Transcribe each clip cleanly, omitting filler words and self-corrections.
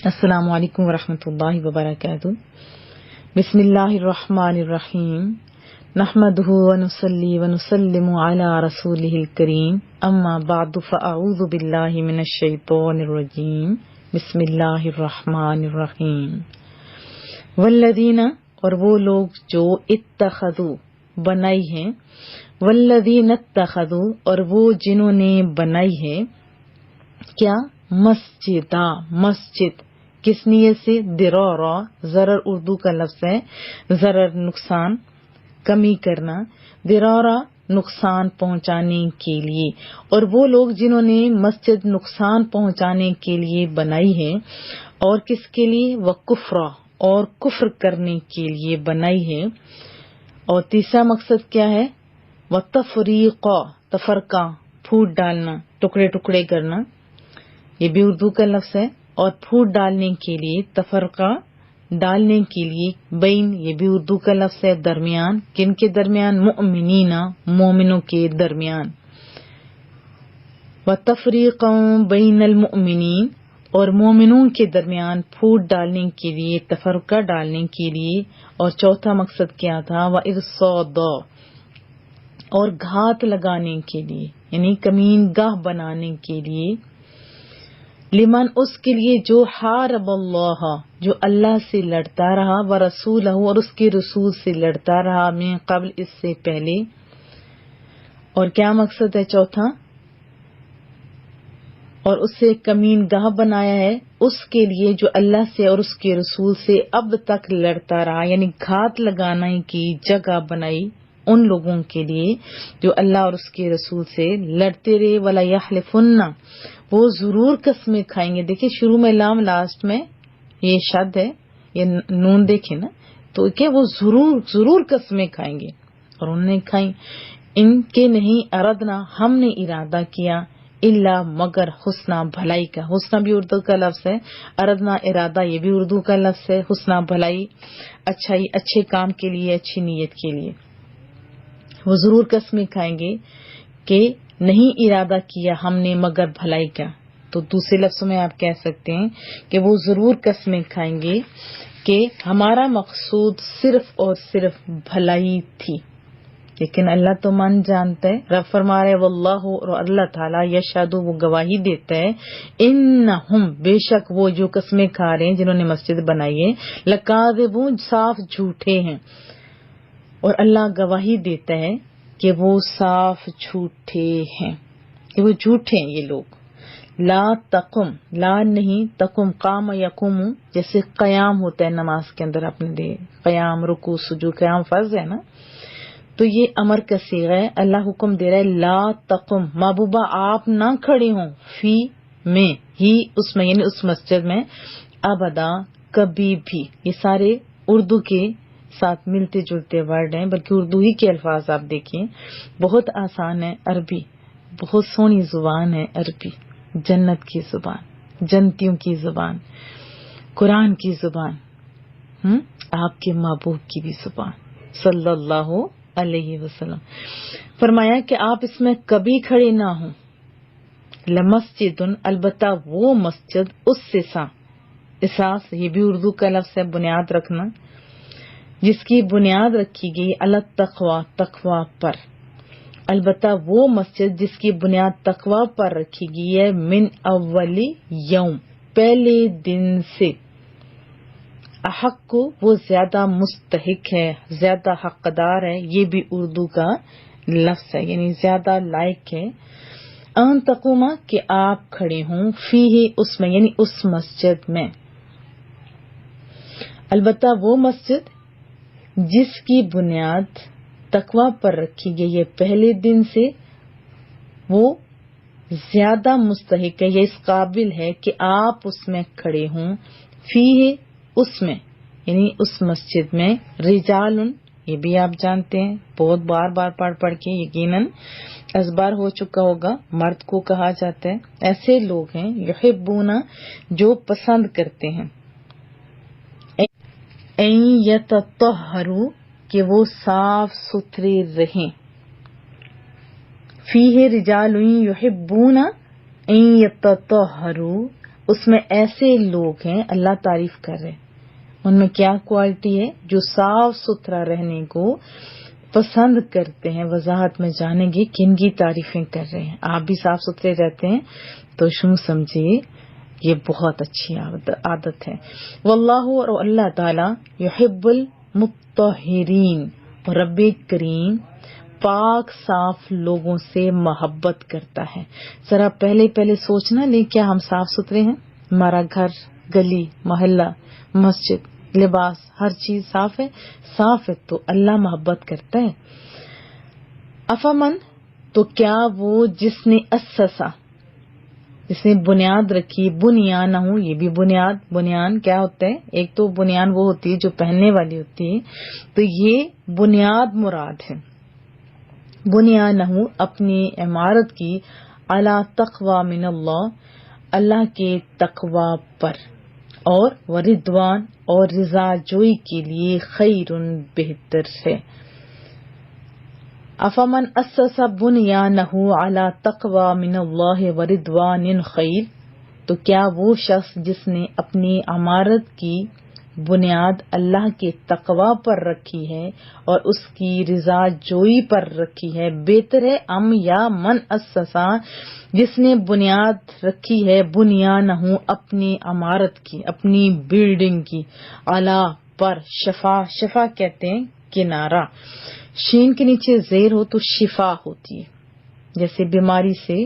السلام علیکم ورحمۃ اللہ وبرکاتہ۔ بسم اللہ الرحمن الرحیم، نحمدہ ونصلی ونسلم علی رسولہ الکریم، اما بعد فاعوذ باللہ من الشیطان الرجیم، بسم اللہ الرحمن الرحیم۔ والذین، اور وہ لوگ جو اتخذوا بنائی ہیں، والذین اتخذوا، اور وہ جنہوں نے بنائی ہے کیا؟ مسجد کس نیت سے؟ درارا، ضرر اردو کا لفظ ہے، ضرر نقصان، کمی کرنا، درارا نقصان پہنچانے کے لیے، اور وہ لوگ جنہوں نے مسجد نقصان پہنچانے کے لیے بنائی ہے، اور کس کے لیے؟ وکفرا، اور کفر کرنے کے لیے بنائی ہے۔ اور تیسرا مقصد کیا ہے؟ وتفریقا، تفرقہ، پھوٹ ڈالنا، ٹکڑے ٹکڑے کرنا، یہ بھی اردو کا لفظ ہے، اور پھوٹ ڈالنے کے لیے، تفرقہ ڈالنے کے لیے، بین، یہ بھی اردو کا لفظ ہے، درمیان، کن کے درمیان؟ مؤمنین، مومنوں کے درمیان۔ وتفریقا بین المؤمنین، اور مومنوں کے درمیان پھوٹ ڈالنے کے لیے، تفرقہ ڈالنے کے لیے۔ اور چوتھا مقصد کیا تھا؟ وَإِرْصَادًا، اور گھات لگانے کے لیے، یعنی کمین گاہ بنانے کے لیے۔ لمن، اس کے لیے جو حارب اللہ، جو اللہ سے لڑتا رہا، ورسولہ، اور اس کے رسول سے لڑتا رہا، من قبل، اس سے پہلے۔ اور کیا مقصد ہے چوتھا؟ اور اس سے کمین گاہ بنایا ہے اس کے لیے جو اللہ سے اور اس کے رسول سے اب تک لڑتا رہا، یعنی گھات لگانے کی جگہ بنائی ان لوگوں کے لیے جو اللہ اور اس کے رسول سے لڑتے رہے۔ وَلَا يَحْلِفُنَّ، وہ ضرور قسمیں کھائیں گے۔ دیکھیں شروع میں لام، لاسٹ میں یہ شد ہے، یہ نون دیکھیں نا، تو کیا وہ ضرور قسمیں کھائیں گے، اور انہوں نے کھائیں۔ ان کے نہیں، اردنا، ہم نے ارادہ کیا، الا، مگر، حسنہ، بھلائی کا۔ حسنہ بھی اردو کا لفظ ہے، اردنا ارادہ، یہ بھی اردو کا لفظ ہے، حسنہ بھلائی، اچھائی، اچھے کام کے لیے، اچھی نیت کے لیے۔ وہ ضرور قسمیں کھائیں گے کہ نہیں ارادہ کیا ہم نے مگر بھلائی کا۔ تو دوسرے لفظوں میں آپ کہہ سکتے ہیں کہ وہ ضرور قسمیں کھائیں گے کہ ہمارا مقصود صرف اور صرف بھلائی تھی، لیکن اللہ تو من جانتا ہے۔ رب فرما رہے واللہ، اور اللہ تعالیٰ، یشہد، وہ گواہی دیتا ہے، انہم، بے شک وہ جو قسمیں کھا رہے ہیں جنہوں نے مسجد بنائی ہے، لکاذبون، صاف جھوٹے ہیں۔ اور اللہ گواہی دیتا ہے کہ وہ صاف جھوٹے ہیں، کہ وہ جھوٹے ہیں یہ لوگ۔ لا تقم، لا نہیں، تقم، قام یقوم، جیسے قیام ہوتا ہے نماز کے اندر، اپنے دے قیام، رکوع، سجود، قیام فرض ہے نا، تو یہ امر کا صیغہ ہے۔ اللہ حکم دے رہا ہے لا تقم، محبوبہ آپ نہ کھڑے ہوں، فی، میں، ہی، اس میں، یعنی اس مسجد میں، ابدا، کبھی بھی۔ یہ سارے اردو کے ساتھ ملتے جلتے ورڈ ہیں، بلکہ اردو ہی کے الفاظ آپ دیکھیں، بہت آسان ہے عربی، بہت سونی زبان ہے عربی، جنت کی زبان، جنتیوں کی زبان، قرآن کی زبان، آپ کے محبوب کی بھی زبان، صلی اللہ علیہ وسلم۔ فرمایا کہ آپ اس میں کبھی کھڑے نہ ہوں۔ لمسجد، البتہ وہ مسجد، اساس، یہ بھی اردو کا لفظ ہے، بنیاد رکھنا، جس کی بنیاد رکھی گئی علی تقوی، تقوی پر، البتہ وہ مسجد جس کی بنیاد تقوی پر رکھی گئی ہے، من اول یوم، پہلے دن سے، احق کو، وہ زیادہ مستحق ہے، زیادہ حقدار ہے، یہ بھی اردو کا لفظ ہے، یعنی زیادہ لائق ہے، ان تقوما، کہ آپ کھڑے ہوں، فیہ، اس میں، یعنی اس مسجد میں، البتہ وہ مسجد جس کی بنیاد تقوی پر رکھی گئی ہے پہلے دن سے، وہ زیادہ مستحق ہے، یہ اس قابل ہے کہ آپ اس میں کھڑے ہوں، فیہ، اس میں، یعنی اس مسجد میں، رجال، یہ بھی آپ جانتے ہیں، بہت بار بار پڑھ کے یقیناً ازبار ہو چکا ہوگا، مرد کو کہا جاتا ہے، ایسے لوگ ہیں، یحبون، جو پسند کرتے ہیں، ان یتطہروا، کہ وہ صاف ستھرے رہیں، فیہ رجال یحبون ان یتطہروا، اس میں ایسے لوگ ہیں، اللہ تعریف کر رہے ہیں، ان میں کیا کوالٹی ہے؟ جو صاف ستھرا رہنے کو پسند کرتے ہیں۔ وضاحت میں جانیں گے کن کی تعریفیں کر رہے ہیں۔ آپ بھی صاف ستھرے رہتے ہیں تو شو سمجھیے یہ بہت اچھی عادت ہے۔ واللہ، اور اللہ تعالی، یحب المطہرین، اور رب کریم پاک صاف لوگوں سے محبت کرتا ہے۔ ذرا پہلے سوچنا لیں، کیا ہم صاف ستھرے ہیں؟ ہمارا گھر، گلی، محلہ، مسجد، لباس، ہر چیز صاف ہے؟ صاف ہے تو اللہ محبت کرتا ہے۔ افمن، تو کیا وہ جس نے اسسا، جس نے بنیاد رکھی، بنیان ہوں، یہ بھی بنیان کیا ہوتا ہے؟ ایک تو بنیان وہ ہوتی ہے جو پہننے والی ہوتی ہے، تو یہ بنیاد مراد ہے۔ بنیان ہوں، اپنی عمارت کی، علی تقوی من اللہ کے تقوی پر، اور ورضوان، اور رضا جوئی کے لیے، خیر، بہتر ہے۔ افمن اسس بنیانہ علی تقوی من اللہ ورضوان خیر، تو کیا وہ شخص جس نے اپنی عمارت کی بنیاد اللہ کے تقوی پر رکھی ہے اور اس کی رضا جوئی پر رکھی ہے، بہتر ہے؟ ام، یا من اسسا، جس نے بنیاد رکھی ہے، بنیانہ، اپنی عمارت کی، اپنی بلڈنگ کی، علی، پر، شفا کہتے ہیں کنارہ، شین کے نیچے زیر ہو تو شفا ہوتی ہے، جیسے بیماری سے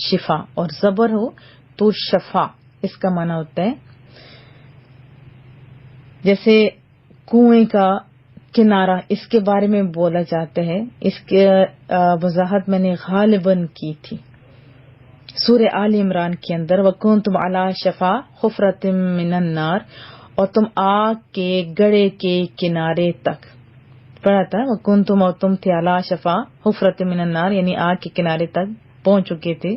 شفا، اور زبر ہو تو شفا، اس کا معنی ہوتا ہے جیسے کنویں کا کنارہ، اس کے بارے میں بولا جاتا ہے۔ اس کی وضاحت میں نے غالباً کی تھی سورہ آل عمران کے اندر، وَكُنْتُمْ عَلَى شَفَا حُفْرَةٍ مِّنَ النَّارِ، اور تم آگ کے گڑھے کے کنارے تک پڑھا تھا، وَكُنْتُمْ، اور تم تھے، عَلَى شَفَا حُفْرَةٍ مِّنَ النَّارِ، یعنی آگ کے کنارے تک پہنچ چکے تھے۔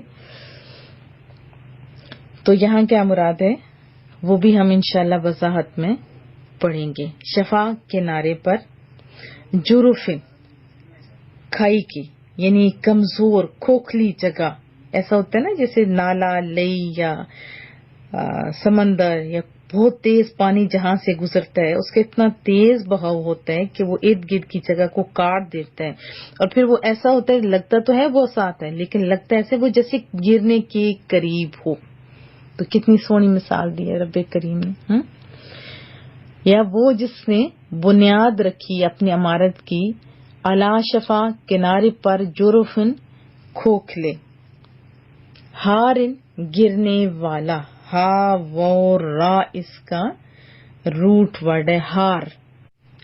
تو یہاں کیا مراد ہے وہ بھی ہم انشاءاللہ وضاحت میں پڑھیں گے۔ شفا کنارے پر، جرفن کھائی کی، یعنی کمزور کھوکھلی جگہ، ایسا ہوتا ہے نا جیسے نالا، لئی یا سمندر، یا بہت تیز پانی جہاں سے گزرتا ہے، اس کا اتنا تیز بہاؤ ہوتا ہے کہ وہ ارد گرد کی جگہ کو کاٹ دیتا ہے، اور پھر وہ ایسا ہوتا ہے، لگتا تو ہے وہ ساتھ ہے لیکن لگتا ہے ایسے وہ جیسے گرنے کے قریب ہو۔ تو کتنی سونی مثال دی ہے رب کریم نے۔ یا وہ جس نے بنیاد رکھی اپنی عمارت کی، علی شفا کنارے پر، جرفن کھوکھلے، ہارن گرنے والا، ہا و را اس کا روٹ ورڈ ہے،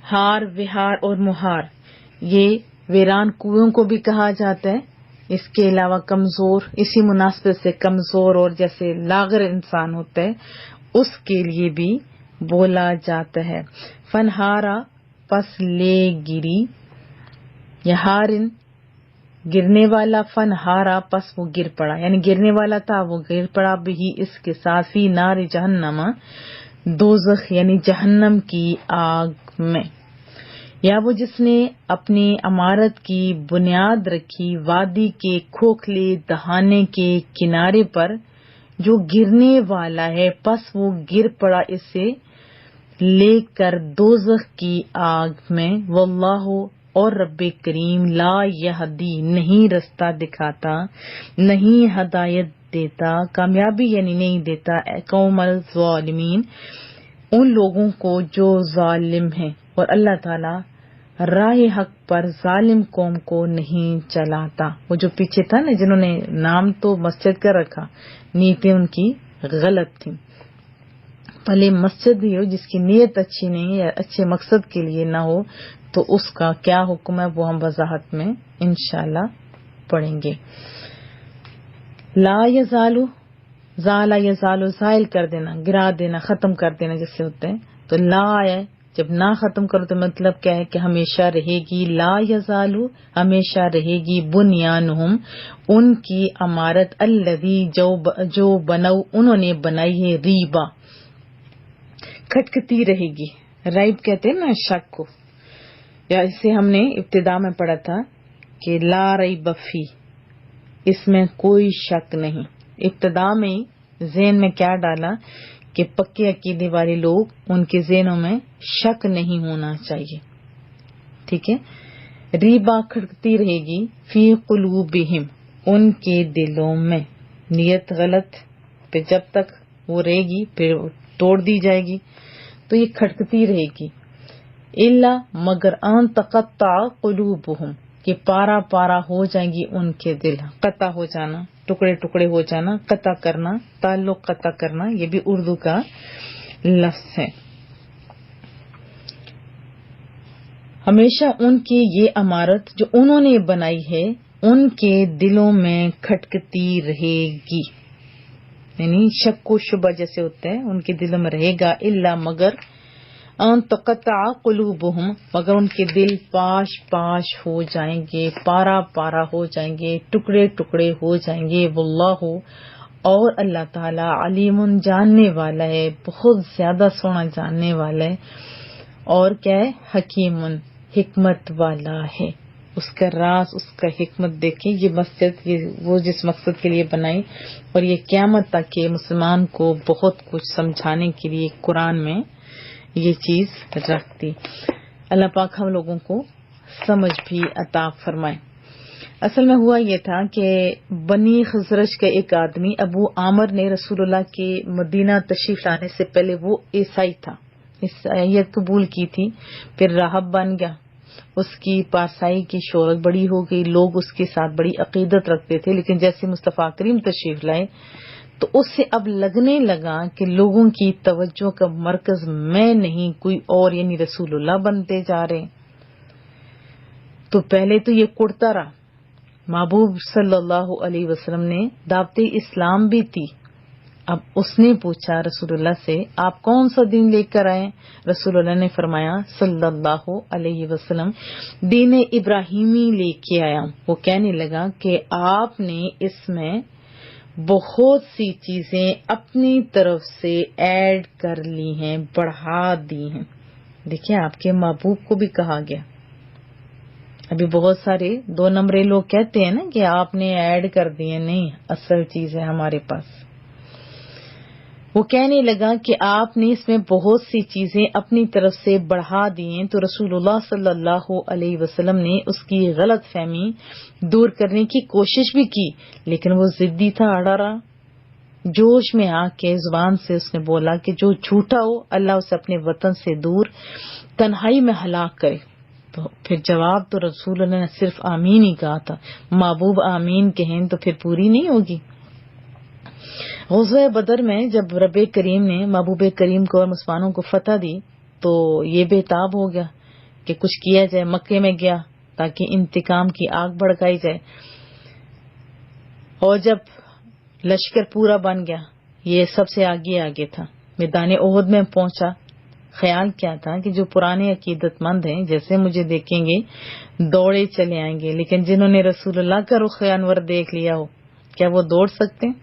ہار، وہار اور مہار، یہ ویران کنویں کو بھی کہا جاتا ہے۔ اس کے علاوہ کمزور، اسی مناسبت سے کمزور اور جیسے لاغر انسان ہوتا ہے اس کے لیے بھی بولا جاتا ہے۔ فنہارا، پس لے گری، یا ہارن گرنے والا، فنہارا، پس وہ گر پڑا، یعنی گرنے والا تھا وہ گر پڑا، بھی اس کے ساتھ، فی نار جہنم، دوزخ یعنی جہنم کی آگ میں۔ یا وہ جس نے اپنی عمارت کی بنیاد رکھی وادی کے کھوکھلے دہانے کے کنارے پر، جو گرنے والا ہے، پس وہ گر پڑا اسے لے کر دوزخ کی آگ میں۔ واللہ، اور رب کریم، لا یہدی، نہیں رستہ دکھاتا، نہیں ہدایت دیتا، کامیابی یعنی نہیں دیتا، قوم الظالمین، ان لوگوں کو جو ظالم ہیں، اور اللہ تعالی راہ حق پر ظالم قوم کو نہیں چلاتا۔ وہ جو پیچھے تھا نا، جنہوں نے نام تو مسجد کا رکھا، نیتیں ان کی غلط تھیں۔ بھلے مسجد ہی ہو، جس کی نیت اچھی نہیں یا اچھے مقصد کے لیے نہ ہو، تو اس کا کیا حکم ہے وہ ہم وضاحت میں انشاءاللہ پڑھیں گے۔ لا یزالو، زالا یزالو، زائل کر دینا، گرا دینا، ختم کر دینا جیسے ہوتے ہیں، تو لا ہے، جب نہ ختم کرو تو مطلب کیا ہے کہ ہمیشہ رہے گی، لا یزالو، ہمیشہ رہے گی، بنیانہم، ان کی عمارت، الذی، جو بنو، انہوں نے بنائی ہے، ریبا، کھٹکتی رہے گی۔ ریب کہتے ہیں نا شک کو، یا اسے ہم نے ابتدا میں پڑھا تھا کہ لا ریب فی، اس میں کوئی شک نہیں، ابتدا میں ذہن میں کیا ڈالا کہ پکے عقیدے والے لوگ ان کے ذہنوں میں شک نہیں ہونا چاہیے. ٹھیک ہے. ریبا کھڑکتی رہے گی فی قلوبہم ان کے دلوں میں. نیت غلط، پھر جب تک وہ رہے گی پھر توڑ دی جائے گی تو یہ کھڑکتی رہے گی. الا مگر ان تقطع قلوبہم کہ پارا پارا ہو جائیں گی ان کے دل. قطع ہو جانا، ٹکڑے ٹکڑے ہو جانا، قطع کرنا، تعلق قطع کرنا، یہ بھی اردو کا لفظ ہے. ہمیشہ ان کی یہ عمارت جو انہوں نے بنائی ہے ان کے دلوں میں کھٹکتی رہے گی، یعنی شک و شبہ جیسے ہوتا ہے ان کے دلوں میں رہے گا. الا مگر ان تقطع قلوبہم مگر ان کے دل پاش پاش ہو جائیں گے، پارا پارا ہو جائیں گے، ٹکڑے ٹکڑے ہو جائیں گے. واللہ اور اللہ تعالی علیم جاننے والا ہے، بہت زیادہ سونا جاننے والا ہے. اور کیا ہے؟ حکیم حکمت والا ہے. اس کا راز، اس کا حکمت دیکھیں. یہ مسجد یہ وہ جس مقصد کے لیے بنائی اور یہ قیامت تک کہ مسلمان کو بہت کچھ سمجھانے کے لیے قرآن میں یہ چیز رکھتی. اللہ پاک ہم لوگوں کو سمجھ بھی عطا فرمائے. اصل میں ہوا یہ تھا کہ بنی خزرج کا ایک آدمی ابو عامر نے رسول اللہ کے مدینہ تشریف لانے سے پہلے وہ عیسائی تھا، عیسائیت قبول کی تھی، پھر راہب بن گیا. اس کی پارسائی کی شہرت بڑی ہو گئی، لوگ اس کے ساتھ بڑی عقیدت رکھتے تھے. لیکن جیسے مصطفیٰ کریم تشریف لائے تو اس سے اب لگنے لگا کہ لوگوں کی توجہ کا مرکز میں نہیں کوئی اور، یعنی رسول اللہ بنتے جا رہے. تو پہلے تو یہ کڑتا رہا. محبوب صلی اللہ علیہ وسلم نے دعوت اسلام بھی تھی. اب اس نے پوچھا رسول اللہ سے آپ کون سا دین لے کر آئے؟ رسول اللہ نے فرمایا صلی اللہ علیہ وسلم دین ابراہیمی لے کے آیا. وہ کہنے لگا کہ آپ نے اس میں بہت سی چیزیں اپنی طرف سے ایڈ کر لی ہیں، بڑھا دی ہیں. دیکھیں آپ کے محبوب کو بھی کہا گیا. ابھی بہت سارے 2 نمبری لوگ کہتے ہیں نا کہ آپ نے ایڈ کر دیے، نہیں، اصل چیز ہے ہمارے پاس. وہ کہنے لگا کہ آپ نے اس میں بہت سی چیزیں اپنی طرف سے بڑھا دی ہیں. تو رسول اللہ صلی اللہ علیہ وسلم نے اس کی غلط فہمی دور کرنے کی کوشش بھی کی، لیکن وہ ضدی تھا، اڑا رہا. جوش میں آ کے زبان سے اس نے بولا کہ جو جھوٹا ہو اللہ اسے اپنے وطن سے دور تنہائی میں ہلاک کرے. تو پھر جواب تو رسول اللہ نے صرف آمین ہی کہا تھا. محبوب آمین کہیں تو پھر پوری نہیں ہوگی. غزوہ بدر میں جب رب کریم نے محبوب کریم کو اور مسلمانوں کو فتح دی تو یہ بےتاب ہو گیا کہ کچھ کیا جائے. مکے میں گیا تاکہ انتقام کی آگ بھڑکائی جائے. اور جب لشکر پورا بن گیا، یہ سب سے آگے تھا، میدان احد میں پہنچا. خیال کیا تھا کہ جو پرانے عقیدت مند ہیں جیسے مجھے دیکھیں گے دوڑے چلے آئیں گے، لیکن جنہوں نے رسول اللہ کا رخ انور دیکھ لیا ہو کیا وہ دوڑ سکتے ہیں؟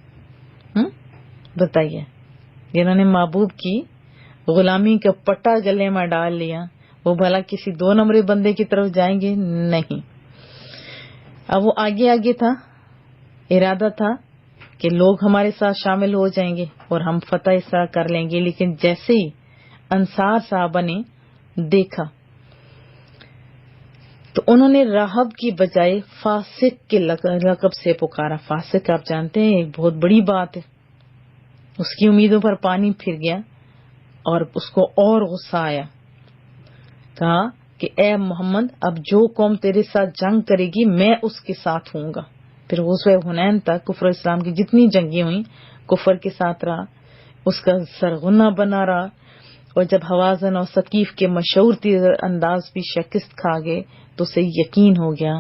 بتائیے. جنہوں نے محبوب کی غلامی کا پٹا گلے میں ڈال لیا وہ بھلا کسی 2 نمبری بندے کی طرف جائیں گے؟ نہیں. اب وہ آگے تھا، ارادہ تھا کہ لوگ ہمارے ساتھ شامل ہو جائیں گے اور ہم فتح اس طرح کر لیں گے. لیکن جیسے ہی انصار صحابہ نے دیکھا تو انہوں نے راہب کی بجائے فاسق کے لقب سے پکارا. فاسق آپ جانتے ہیں ایک بہت بڑی بات ہے. اس کی امیدوں پر پانی پھر گیا اور اس کو اور غصہ آیا. کہا کہ اے محمد اب جو قوم تیرے ساتھ جنگ کرے گی میں اس کے ساتھ ہوں گا. پھر غزوہ حنین تک کفر اسلام کی جتنی جنگیں ہوئیں کفر کے ساتھ رہا، اس کا سرغنہ بنا رہا. اور جب حوازن اور ثقیف کے مشہور تیر انداز بھی شکست کھا گئے تو اسے یقین ہو گیا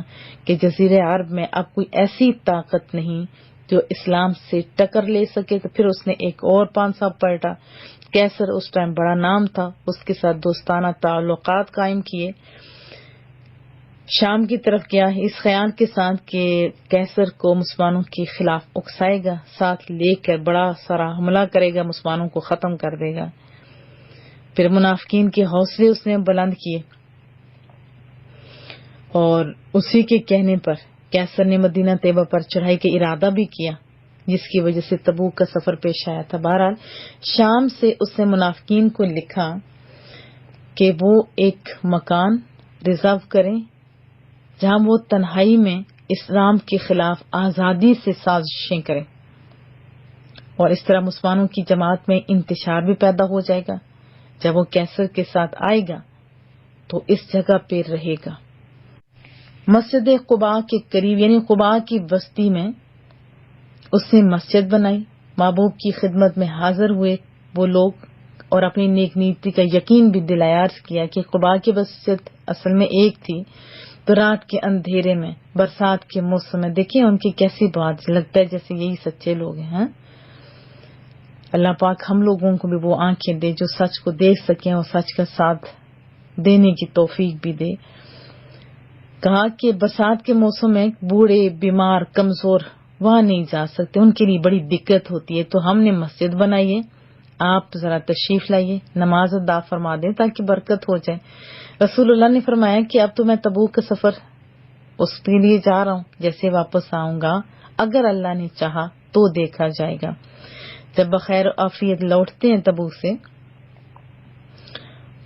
کہ جزیرہ عرب میں اب کوئی ایسی طاقت نہیں جو اسلام سے ٹکر لے سکے. تو پھر اس نے ایک اور پانسا پلٹا. کیسر اس ٹائم بڑا نام تھا، اس کے ساتھ دوستانہ تعلقات قائم کیے. شام کی طرف گیا اس خیال کے ساتھ کہ کیسر کو مسلمانوں کے خلاف اکسائے گا، ساتھ لے کر بڑا سارا حملہ کرے گا، مسلمانوں کو ختم کر دے گا. پھر منافقین کے حوصلے اس نے بلند کیے اور اسی کے کہنے پر کیسر نے مدینہ طیبہ پر چڑھائی کا ارادہ بھی کیا. جس کی وجہ سے تبوک کا سفر پیش آیا تھا. بہرحال شام سے اس نے منافقین کو لکھا کہ وہ ایک مکان ریزرو کریں جہاں وہ تنہائی میں اسلام کے خلاف آزادی سے سازشیں کریں، اور اس طرح مسلمانوں کی جماعت میں انتشار بھی پیدا ہو جائے گا. جب وہ کیسر کے ساتھ آئے گا تو اس جگہ پہ رہے گا. مسجد قباء کے قریب یعنی قباء کی بستی میں اس نے مسجد بنائی. محبوب کی خدمت میں حاضر ہوئے وہ لوگ اور اپنی نیک نیتی کا یقین بھی دلایا. عرض کیا کہ قباء کی مسجد اصل میں ایک تھی، تو رات کے اندھیرے میں برسات کے موسم میں دیکھیں ان کی کیسی بات، لگتا ہے جیسے یہی سچے لوگ ہیں. اللہ پاک ہم لوگوں کو بھی وہ آنکھیں دے جو سچ کو دیکھ سکیں اور سچ کا ساتھ دینے کی توفیق بھی دے. کہا کہ برسات کے موسم میں بوڑھے، بیمار، کمزور وہاں نہیں جا سکتے، ان کے لیے بڑی دقت ہوتی ہے، تو ہم نے مسجد بنائی ہے، آپ ذرا تشریف لائیے، نماز ادا فرما دیں تاکہ برکت ہو جائے. رسول اللہ نے فرمایا کہ اب تو میں تبوک کا سفر اس کے لیے جا رہا ہوں، جیسے واپس آؤں گا اگر اللہ نے چاہا تو دیکھا جائے گا. جب بخیر عافیت لوٹتے ہیں تبوک سے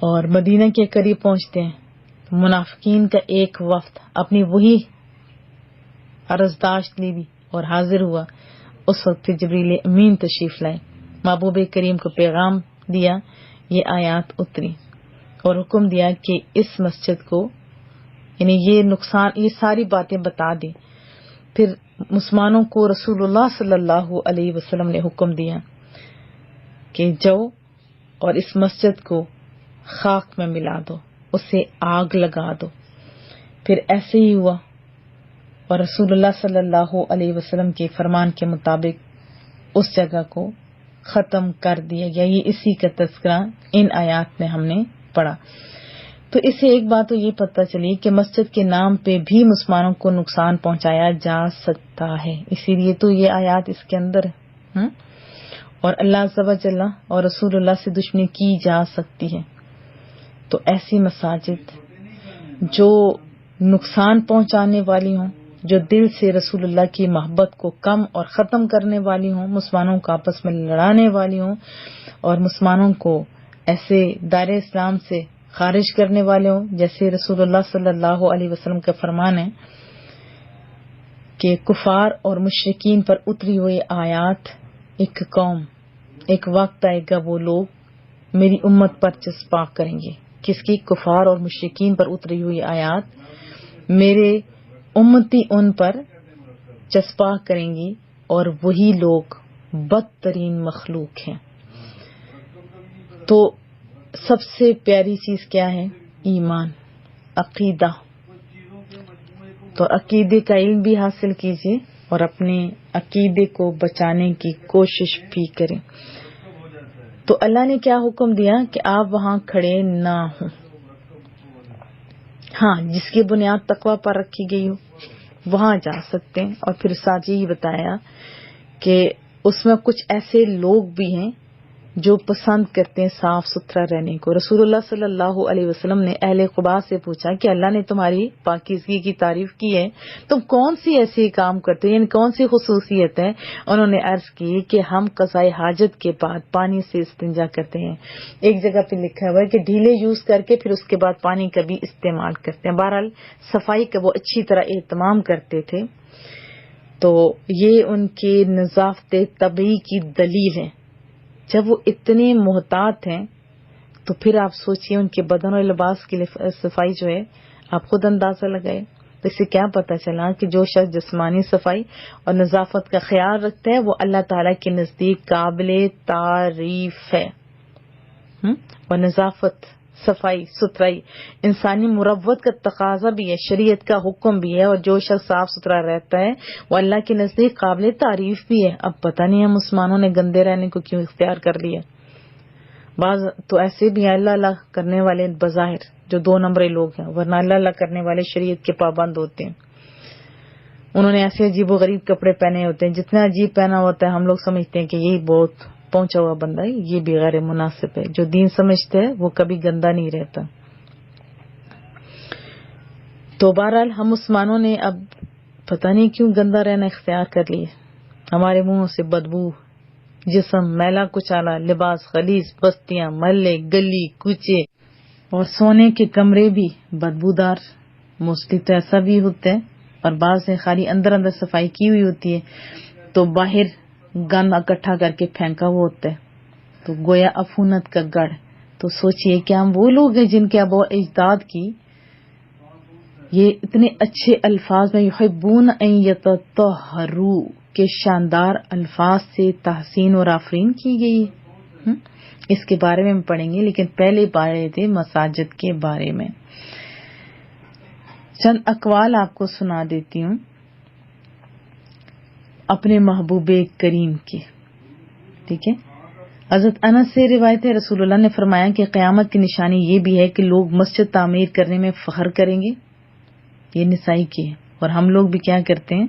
اور مدینہ کے قریب پہنچتے ہیں، منافقین کا ایک وفد اپنی وہی عرضداشت لی اور حاضر ہوا. اس وقت جبریل امین تشریف لائے، محبوب کریم کو پیغام دیا، یہ آیات اتری اور حکم دیا کہ اس مسجد کو یعنی یہ نقصان، یہ ساری باتیں بتا دیں. پھر مسلمانوں کو رسول اللہ صلی اللہ علیہ وسلم نے حکم دیا کہ جاؤ اور اس مسجد کو خاک میں ملا دو، اسے آگ لگا دو. پھر ایسے ہی ہوا اور رسول اللہ صلی اللہ علیہ وسلم کے فرمان کے مطابق اس جگہ کو ختم کر دیا گیا. یہ اسی کا تذکرہ ان آیات میں ہم نے پڑھا. تو اس سے ایک بات تو یہ پتہ چلی کہ مسجد کے نام پہ بھی مسلمانوں کو نقصان پہنچایا جا سکتا ہے، اسی لیے تو یہ آیات اس کے اندر ہے. اور اللہ عز و جل اور رسول اللہ سے دشمنی کی جا سکتی ہے. تو ایسی مساجد جو نقصان پہنچانے والی ہوں، جو دل سے رسول اللہ کی محبت کو کم اور ختم کرنے والی ہوں، مسلمانوں کو آپس میں لڑانے والی ہوں، اور مسلمانوں کو ایسے دائرہ اسلام سے خارج کرنے والے ہوں، جیسے رسول اللہ صلی اللہ علیہ وسلم کا فرمان ہے کہ کفار اور مشرکین پر اتری ہوئی آیات، ایک قوم، ایک وقت آئے گا وہ لوگ میری امت پر چسپاں کریں گے. کس کی؟ کفار اور مشرکین پر اتری ہوئی آیات میرے امتی ان پر چسپاں کریں گی، اور وہی لوگ بدترین مخلوق ہیں. تو سب سے پیاری چیز کیا ہے؟ ایمان، عقیدہ. تو عقیدے کا علم بھی حاصل کیجیے اور اپنے عقیدے کو بچانے کی کوشش بھی کریں. تو اللہ نے کیا حکم دیا کہ آپ وہاں کھڑے نہ ہوں. ہاں، جس کی بنیاد تقوی پر رکھی گئی ہو وہاں جا سکتے ہیں. اور پھر ساتھ ہی بتایا کہ اس میں کچھ ایسے لوگ بھی ہیں جو پسند کرتے ہیں صاف ستھرا رہنے کو. رسول اللہ صلی اللہ علیہ وسلم نے اہل قباء سے پوچھا کہ اللہ نے تمہاری پاکیزگی کی تعریف کی ہے، تم کون سی ایسی کام کرتے ہیں، یعنی کون سی خصوصیت ہے؟ انہوں نے عرض کی کہ ہم قضائے حاجت کے بعد پانی سے استنجا کرتے ہیں. ایک جگہ پہ لکھا ہوا ہے کہ ڈھیلے یوز کر کے پھر اس کے بعد پانی کا بھی استعمال کرتے ہیں. بہرحال صفائی کا وہ اچھی طرح اہتمام کرتے تھے. تو یہ ان کے نظافت طبعی کی دلیل ہے. جب وہ اتنے محتاط ہیں تو پھر آپ سوچئے ان کے بدن اور لباس کی صفائی جو ہے، آپ خود اندازہ لگائے. تو اس سے کیا پتہ چلا کہ جو شخص جسمانی صفائی اور نظافت کا خیال رکھتا ہے وہ اللہ تعالیٰ کے نزدیک قابل تعریف ہے. اور نظافت، صفائی ستھرائی انسانی مروت کا تقاضا بھی ہے، شریعت کا حکم بھی ہے، اور جو شخص صاف ستھرا رہتا ہے وہ اللہ کے نزدیک قابل تعریف بھی ہے. اب پتہ نہیں ہے مسلمانوں نے گندے رہنے کو کیوں اختیار کر لیا. بعض تو ایسے بھی ہیں اللہ اللہ کرنے والے بظاہر جو 2 نمبری لوگ ہیں، ورنہ اللہ اللہ کرنے والے شریعت کے پابند ہوتے ہیں. انہوں نے ایسے عجیب و غریب کپڑے پہنے ہوتے ہیں، جتنا عجیب پہنا ہوتا ہے ہم لوگ سمجھتے ہیں کہ یہی بہت پہنچا ہوا بندہ ہے، یہ بھی غیر مناسب ہے. جو دین سمجھتے ہیں وہ کبھی گندا نہیں رہتا. تو بہرحال ہم مسلمانوں نے اب پتہ نہیں کیوں گندا رہنا اختیار کر لیا. ہمارے منہوں سے بدبو، جسم میلا کچالا، لباس خلیص، بستیاں، محلے، گلی کوچے اور سونے کے کمرے بھی بدبودار. موسٹلی تو ایسا بھی ہوتا ہے، اور بعض نے خالی اندر صفائی کی ہوئی ہوتی ہے تو باہر گند اکٹھا کر کے پھینکا ہوا ہوتا ہے، تو گویا عفونت کا گڑھ. تو سوچئے کہ ہم وہ لوگ ہیں جن کے آباء و اجداد کی یہ اتنے اچھے الفاظ میں یحبون ان یتطہروا کے شاندار الفاظ سے تحسین اور آفرین کی گئی ہے. اس کے بارے میں ہم پڑھیں گے، لیکن پہلے پڑھے تھے مساجد کے بارے میں. چند اقوال آپ کو سنا دیتی ہوں اپنے محبوب کریم کے. ٹھیک ہے. حضرت انس سے روایت ہے، رسول اللہ نے فرمایا کہ قیامت کی نشانی یہ بھی ہے کہ لوگ مسجد تعمیر کرنے میں فخر کریں گے. یہ نسائی کی ہے. اور ہم لوگ بھی کیا کرتے ہیں،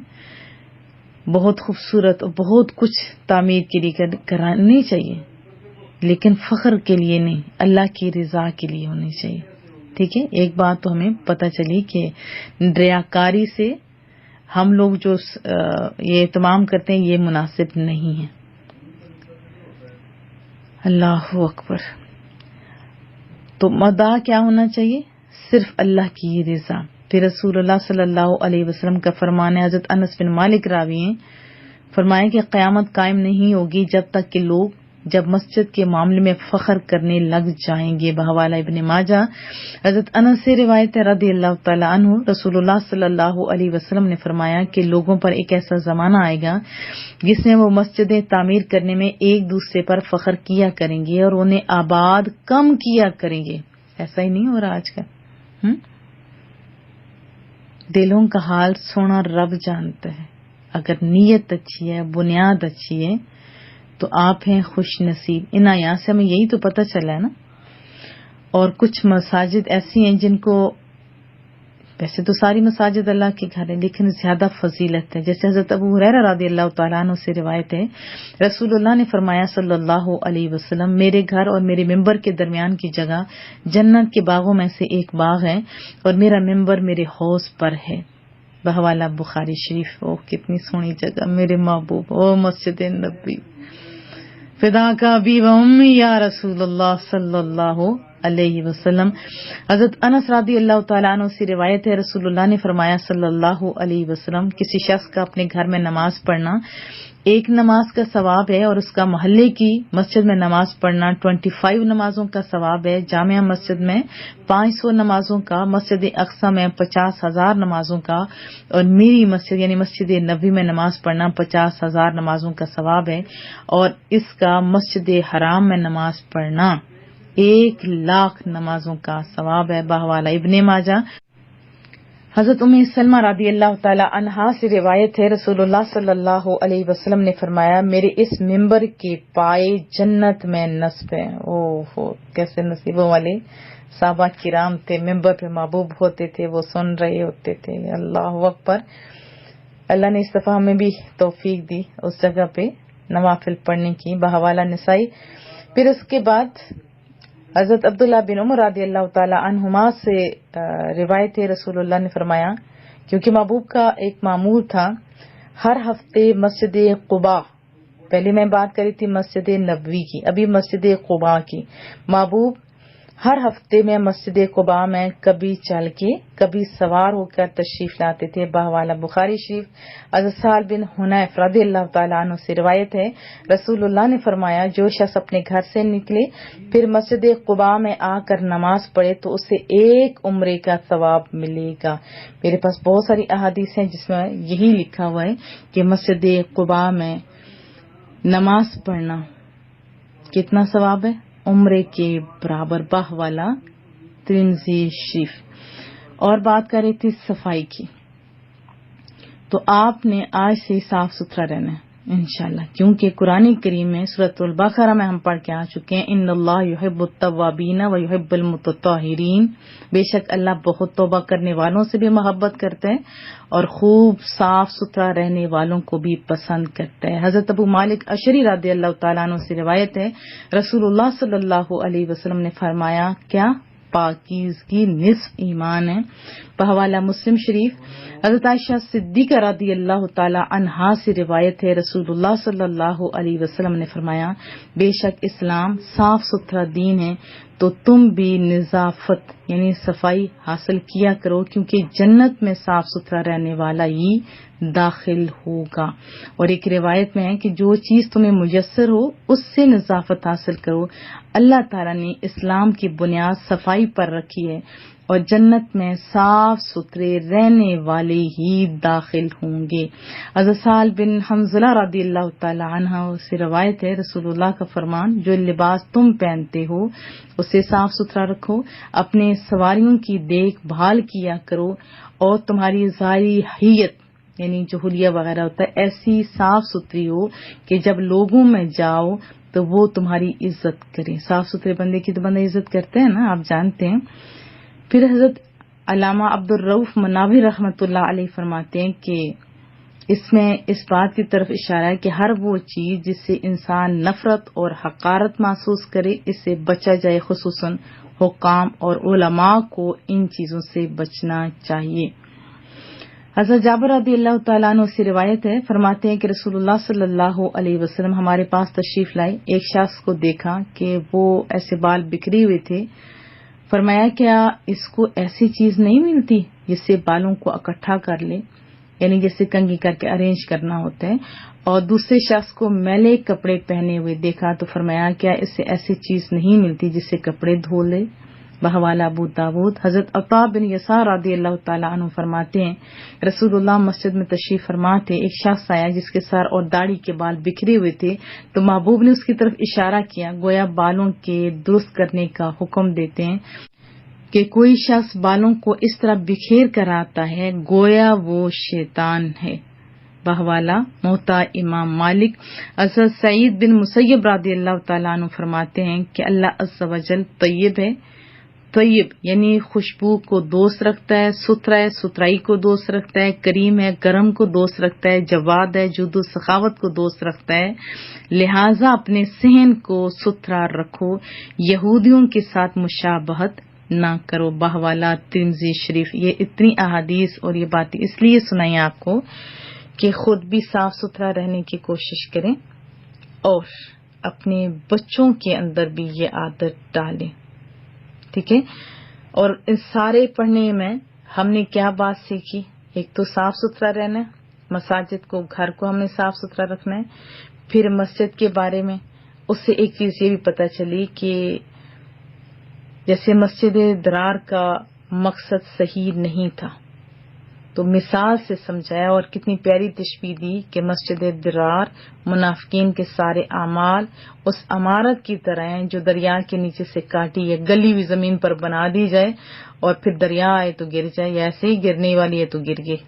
بہت خوبصورت اور بہت کچھ تعمیر کے لیے کرانی چاہیے، لیکن فخر کے لیے نہیں، اللہ کی رضا کے لیے ہونی چاہیے. ٹھیک ہے. ایک بات تو ہمیں پتہ چلی کہ ریاکاری سے ہم لوگ جو یہ اہتمام کرتے ہیں یہ مناسب نہیں ہے. اللہ اکبر. تو مدعا کیا ہونا چاہیے؟ صرف اللہ کی رضا. پھر رسول اللہ صلی اللہ علیہ وسلم کا فرمان ہے، حضرت انس بن مالک راوی ہیں، فرمایا کہ قیامت قائم نہیں ہوگی جب تک کہ لوگ جب مسجد کے معاملے میں فخر کرنے لگ جائیں گے. بحوالہ ابن ماجہ. حضرت انس سے روایت ہے رضی اللہ تعالیٰ عنہ، رسول اللہ صلی اللہ علیہ وسلم نے فرمایا کہ لوگوں پر ایک ایسا زمانہ آئے گا جس میں وہ مسجدیں تعمیر کرنے میں ایک دوسرے پر فخر کیا کریں گے اور انہیں آباد کم کیا کریں گے. ایسا ہی نہیں ہو رہا آج کل. دلوں کا حال سونا رب جانتا ہے. اگر نیت اچھی ہے، بنیاد اچھی ہے تو آپ ہیں خوش نصیب. ان آیات سے ہمیں یہی تو پتہ چلا ہے نا. اور کچھ مساجد ایسی ہیں جن کو، ویسے تو ساری مساجد اللہ کے گھر ہیں لیکن زیادہ فضیلت ہے. جیسے حضرت ابو ہریرہ رضی اللہ تعالیٰ عنہ سے روایت ہے، رسول اللہ نے فرمایا صلی اللہ علیہ وسلم، میرے گھر اور میرے ممبر کے درمیان کی جگہ جنت کے باغوں میں سے ایک باغ ہے اور میرا ممبر میرے حوض پر ہے. بحوالہ بخاری شریف. اوہ کتنی سونی جگہ میرے محبوب. او مسجد نبی فدا کا ابی و امی یا رسول اللہ صلی اللہ علیہ وسلم. حضرت انس رضی اللہ تعالیٰ عنہ سے روایت ہے، رسول اللہ نے فرمایا صلی اللہ علیہ وسلم، کسی شخص کا اپنے گھر میں نماز پڑھنا ایک نماز کا ثواب ہے اور اس کا محلے کی مسجد میں نماز پڑھنا 25 نمازوں کا ثواب ہے. جامعہ مسجد میں 500 نمازوں کا، مسجد اقصی میں 50,000 نمازوں کا، اور میری مسجد یعنی مسجد نبوی میں نماز پڑھنا 50,000 نمازوں کا ثواب ہے. اور اس کا مسجد حرام میں نماز پڑھنا 1,00,000 نمازوں کا ثواب ہے. بحوالہ ابن ماجہ. حضرت ام سلمہ رضی اللہ تعالی عنہا سے روایت ہے، رسول اللہ صلی اللہ علیہ وسلم نے فرمایا، میرے اس ممبر کے پائے جنت میں نصب ہیں. اوہ کیسے نصیبوں والے صحابہ کرام تھے، ممبر پہ محبوب ہوتے تھے، وہ سن رہے ہوتے تھے. اللہ اکبر. اللہ نے اس دفعہ ہمیں بھی توفیق دی اس جگہ پہ نوافل پڑھنے کی. بحوالہ نسائی. پھر اس کے بعد حضرت عبداللہ بن عمر رضی اللہ تعالی عنہما سے روایت ہے، رسول اللہ نے فرمایا، کیونکہ محبوب کا ایک معمول تھا ہر ہفتے مسجد قباء، پہلے میں بات کری تھی مسجد نبوی کی، ابھی مسجد قباء کی، محبوب ہر ہفتے میں مسجد قباء میں کبھی چل کے کبھی سوار ہو کر تشریف لاتے تھے. بحوالہ بخاری شریف. حضرت سہل بن حنیف رضی اللہ تعالیٰ عنہ سے روایت ہے، رسول اللہ نے فرمایا، جو شخص اپنے گھر سے نکلے پھر مسجد قباء میں آ کر نماز پڑھے تو اسے ایک عمرے کا ثواب ملے گا. میرے پاس بہت ساری احادیث ہیں جس میں یہی لکھا ہوا ہے کہ مسجد قباء میں نماز پڑھنا کتنا ثواب ہے، عمرے کے برابر. بحوالہ ترمذی شریف. اور بات کر رہی تھی صفائی کی، تو آپ نے آج سے صاف ستھرا رہنا ہے انشاءاللہ، کیونکہ قرآن کریم میں سورۃ البقرہ میں ہم پڑھ کے آ چکے ہیں، ان اللہ یحب التوابین و یحب المتطہرین، بے شک اللہ بہت توبہ کرنے والوں سے بھی محبت کرتا ہے اور خوب صاف ستھرا رہنے والوں کو بھی پسند کرتا ہے. حضرت ابو مالک اشعری رضی اللہ تعالیٰ عنہ سے روایت ہے، رسول اللہ صلی اللہ علیہ وسلم نے فرمایا، کیا پاکیزگی نصف ایمان ہے۔ بحوالہ مسلم شریف حضرت عائشہ صدیقہ رضی اللہ تعالی عنہا سے روایت ہے، رسول اللہ صلی اللہ علیہ وسلم نے فرمایا، بے شک اسلام صاف ستھرا دین ہے، تو تم بھی نظافت یعنی صفائی حاصل کیا کرو، کیونکہ جنت میں صاف ستھرا رہنے والا ہی داخل ہوگا۔ اور ایک روایت میں ہے کہ جو چیز تمہیں میسر ہو اس سے نظافت حاصل کرو۔ اللہ تعالیٰ نے اسلام کی بنیاد صفائی پر رکھی ہے، اور جنت میں صاف ستھرے رہنے والے ہی داخل ہوں گے۔ حضرت سہل بن حنظلہ رضی اللہ تعالی عنہ سے روایت ہے، رسول اللہ کا فرمان، جو لباس تم پہنتے ہو اسے صاف ستھرا رکھو، اپنے سواریوں کی دیکھ بھال کیا کرو، اور تمہاری ظاہری حیت یعنی جو حلیہ وغیرہ ہوتا ہے ایسی صاف ستھری ہو کہ جب لوگوں میں جاؤ تو وہ تمہاری عزت کریں۔ صاف ستھرے بندے کی تو بندہ عزت کرتے ہیں نا، آپ جانتے ہیں۔ پھر حضرت علامہ عبد الرؤف مناوی رحمۃ اللہ علیہ فرماتے ہیں کہ اس میں اس بات کی طرف اشارہ ہے کہ ہر وہ چیز جس سے انسان نفرت اور حقارت محسوس کرے اس سے بچا جائے، خصوصاً حکام اور علماء کو ان چیزوں سے بچنا چاہیے۔ حضرت جابر رضی اللہ تعالیٰ عنہ سے روایت ہے، فرماتے ہیں کہ رسول اللہ صلی اللہ علیہ وسلم ہمارے پاس تشریف لائے، ایک شخص کو دیکھا کہ وہ ایسے بال بکھرے ہوئے تھے، فرمایا کیا اس کو ایسی چیز نہیں ملتی جس سے بالوں کو اکٹھا کر لے، یعنی جیسے کنگھی کر کے ارینج کرنا ہوتا ہے۔ اور دوسرے شخص کو میلے کپڑے پہنے ہوئے دیکھا تو فرمایا کیا اس سے ایسی چیز نہیں ملتی جس سے کپڑے دھو لے۔ بحوالہ ابو داود حضرت عطا بن یسار رضی اللہ تعالیٰ عنہ فرماتے ہیں، رسول اللہ مسجد میں تشریف فرما تھے، ایک شخص آیا جس کے سر اور داڑھی کے بال بکھرے ہوئے تھے، تو محبوب نے اس کی طرف اشارہ کیا، گویا بالوں کے درست کرنے کا حکم دیتے ہیں کہ کوئی شخص بالوں کو اس طرح بکھیر کر آتا ہے گویا وہ شیطان ہے۔ بحوالہ موطا امام مالک حضرت سعید بن مسیب رضی اللہ تعالیٰ عنہ فرماتے ہیں کہ اللہ عز و جل طیب ہے، طیب یعنی خوشبو کو دوست رکھتا ہے، ستھرا ہے، ستھرائی کو دوست رکھتا ہے، کریم ہے، کرم کو دوست رکھتا ہے، جواد ہے، جود و سخاوت کو دوست رکھتا ہے، لہٰذا اپنے صحن کو ستھرا رکھو، یہودیوں کے ساتھ مشابہت نہ کرو۔ بحوالہ ترمذی شریف۔ یہ اتنی احادیث اور یہ باتیں اس لیے سنائی آپ کو کہ خود بھی صاف ستھرا رہنے کی کوشش کریں اور اپنے بچوں کے اندر بھی یہ عادت ڈالیں، ٹھیک ہے۔ اور اس سارے پڑھنے میں ہم نے کیا بات سیکھی؟ ایک تو صاف ستھرا رہنا ہے، مساجد کو، گھر کو ہم نے صاف ستھرا رکھنا ہے۔ پھر مسجد کے بارے میں اس سے ایک چیز یہ بھی پتہ چلی کہ جیسے مسجد درار کا مقصد صحیح نہیں تھا تو مثال سے سمجھایا، اور کتنی پیاری تشبیہ دی کہ مسجد درار منافقین کے سارے اعمال اس عمارت کی طرح ہیں جو دریا کے نیچے سے کاٹی یا گلی ہوئی زمین پر بنا دی جائے اور پھر دریا آئے تو گر جائے، یا ایسے ہی گرنے والی ہے تو گر گئی،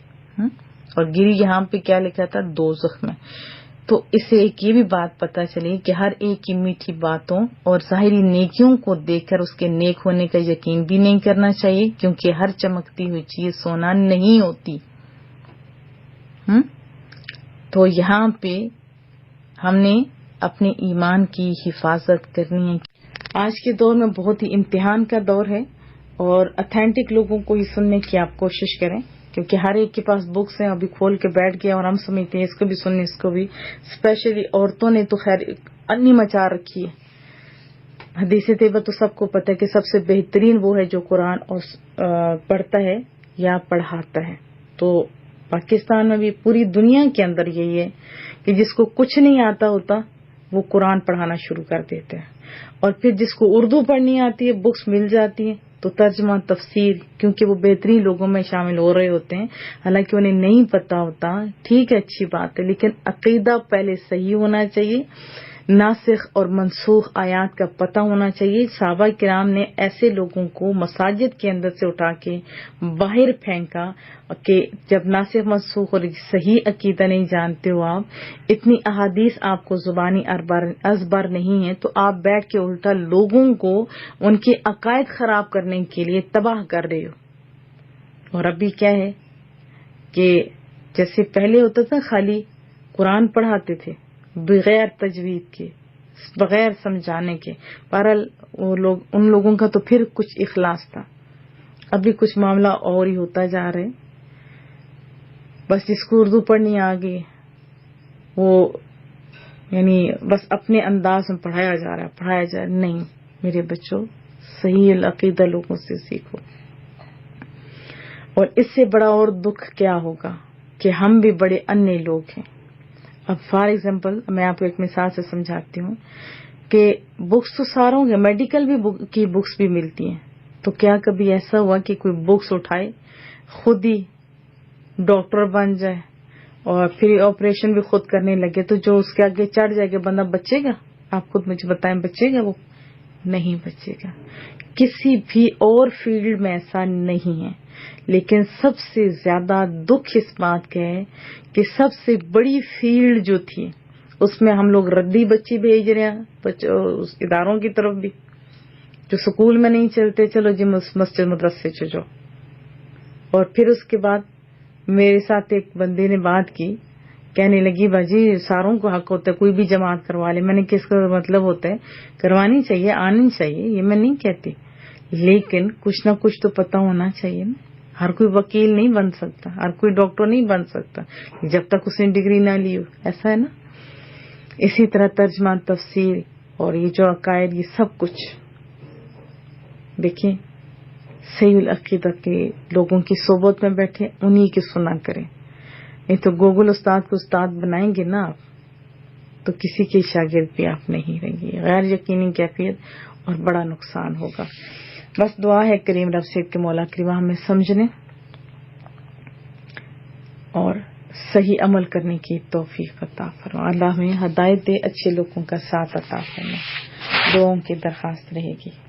اور گری یہاں پہ کیا لکھا تھا؟ دوزخ میں۔ تو اس سے ایک یہ بھی بات پتہ چلی کہ ہر ایک کی میٹھی باتوں اور ظاہری نیکیوں کو دیکھ کر اس کے نیک ہونے کا یقین بھی نہیں کرنا چاہیے، کیونکہ ہر چمکتی ہوئی چیز سونا نہیں ہوتی۔ تو یہاں پہ ہم نے اپنے ایمان کی حفاظت کرنی ہے۔ آج کے دور میں بہت ہی امتحان کا دور ہے، اور اتھینٹک لوگوں کو ہی سننے کی آپ کوشش کریں، کیونکہ ہر ایک کے پاس بکس ہیں، ابھی کھول کے بیٹھ گیا اور ہم سمجھتے ہیں اس کو بھی سننے، اس کو بھی۔ اسپیشلی عورتوں نے تو خیر انی مچا رکھی ہے۔ حدیث طیبہ تو سب کو پتہ ہے کہ سب سے بہترین وہ ہے جو قرآن پڑھتا ہے یا پڑھاتا ہے۔ تو پاکستان میں بھی، پوری دنیا کے اندر یہی ہے کہ جس کو کچھ نہیں آتا ہوتا وہ قرآن پڑھانا شروع کر دیتا ہے، اور پھر جس کو اردو پڑھنی آتی ہے، بکس مل جاتی ہیں تو ترجمہ، تفسیر، کیونکہ وہ بہترین لوگوں میں شامل ہو رہے ہوتے ہیں، حالانکہ انہیں نہیں پتا ہوتا۔ ٹھیک ہے، اچھی بات ہے، لیکن عقیدہ پہلے صحیح ہونا چاہیے، ناسخ اور منسوخ آیات کا پتہ ہونا چاہیے۔ صحابہ کرام نے ایسے لوگوں کو مساجد کے اندر سے اٹھا کے باہر پھینکا کہ جب ناسخ منسوخ اور صحیح عقیدہ نہیں جانتے ہو، آپ اتنی احادیث آپ کو زبانی ازبر نہیں ہے، تو آپ بیٹھ کے الٹا لوگوں کو ان کے عقائد خراب کرنے کے لیے تباہ کر رہے ہو۔ اور ابھی کیا ہے کہ جیسے پہلے ہوتا تھا خالی قرآن پڑھاتے تھے بغیر تجوید کے، بغیر سمجھانے کے. بہرحال ان لوگوں کا تو پھر کچھ اخلاص تھا. ابھی کچھ معاملہ اور ہی ہوتا جا رہے. بس جس کو اردو پڑھنی آ گئی وہ یعنی بس اپنے انداز میں پڑھایا جا رہا. نہیں میرے بچوں، صحیح العقیدہ لوگوں سے سیکھو. اور اس سے بڑا اور دکھ کیا ہوگا کہ ہم بھی بڑے انے لوگ ہیں. اب فار ایگزامپل میں آپ کو ایک مثال سے سمجھاتی ہوں کہ بکس تو ساروں کے، میڈیکل کی بکس بھی ملتی ہیں. تو کیا کبھی ایسا ہوا کہ کوئی بکس اٹھائے خود ہی ڈاکٹر بن جائے اور پھر آپریشن بھی خود کرنے لگے؟ تو جو اس کے آگے چڑھ جائے گا بندہ بچے گا؟ آپ خود مجھے بتائیں، بچے گا؟ وہ نہیں بچے گا. کسی بھی اور فیلڈ میں ایسا نہیں ہے. لیکن سب سے زیادہ دکھ اس بات کا ہے کہ سب سے بڑی فیلڈ جو تھی اس میں ہم لوگ ردی بچی بھیج رہے ہیں اس اداروں کی طرف بھی جو سکول میں نہیں چلتے. چلو جی مسجد مدرسے چلو. اور پھر اس کے بعد میرے ساتھ ایک بندے نے بات کی، کہنے لگی باجی ساروں کو حق ہوتا ہے کوئی بھی جماعت کروا لے. میں نے کس کا مطلب ہوتا ہے کروانی چاہیے، آنی چاہیے، یہ میں نہیں کہتی، لیکن کچھ نہ کچھ تو پتہ ہونا چاہیے نا. ہر کوئی وکیل نہیں بن سکتا، ہر کوئی ڈاکٹر نہیں بن سکتا جب تک اس نے ڈگری نہ لی ہو. ایسا ہے نا. اسی طرح ترجمہ، تفسیر اور یہ جو عقائد، یہ سب کچھ دیکھیں صحیح العقیدہ کے لوگوں کی صحبت میں بیٹھے، انہی کی سنا کریں. نہیں تو گوگل استاد کو استاد بنائیں گے نا آپ تو کسی کے شاگرد بھی آپ نہیں رہیں گے. غیر یقینی کیفیت اور بڑا نقصان ہوگا. بس دعا ہے کریم رب سے کہ مولا کریم ہمیں سمجھنے اور صحیح عمل کرنے کی توفیق عطا فرما. اللہ ہمیں ہدایت دے، اچھے لوگوں کا ساتھ عطا فرما. دعاؤں کی درخواست رہے گی.